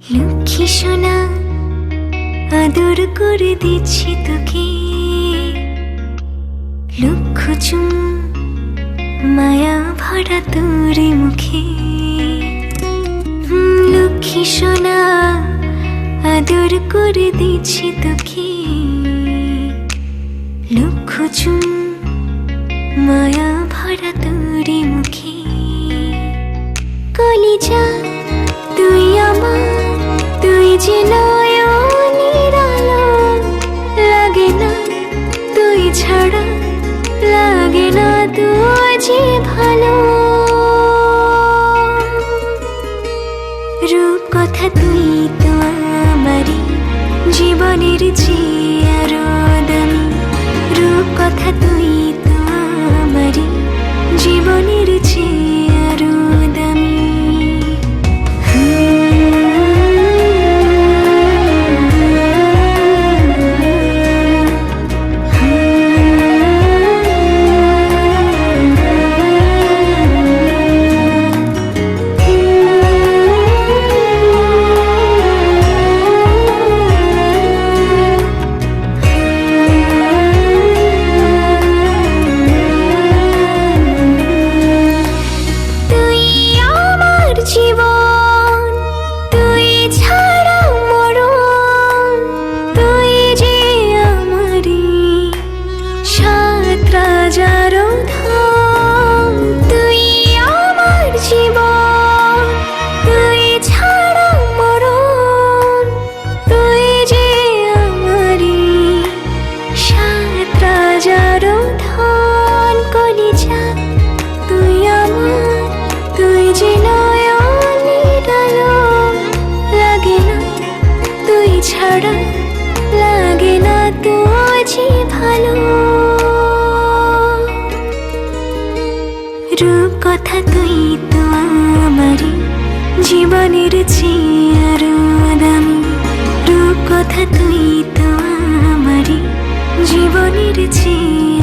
লক্ষ্মী সোনা আদর করে দিচ্ছি তোকে, লক্ষ চুম মায়া ভরা তোর মুখে। লক্ষ্মী সোনা আদর করে দিচ্ছি তোকে, লক্ষ চুম মায়া ভরা তোর মুখে। কলিজা তুই আমার, তুই যে নয়নের আলো, লাগে না তুই ছাড়া, লাগে না তুই যে ভালো। রূপ কথা তুই তো আমারই জীবনের চেয়ে আরো দামি, রূপ কথা তুই তো আমারই জীবনের চেয়ে আরো দামি। ছাড়া লাগে না তুই যে ভালো। রূপ কথা তুই তো আমারই জীবনের চেয়ে আরো দামি, রূপ কথা তুই তো আমারই জীবনের চেয়ে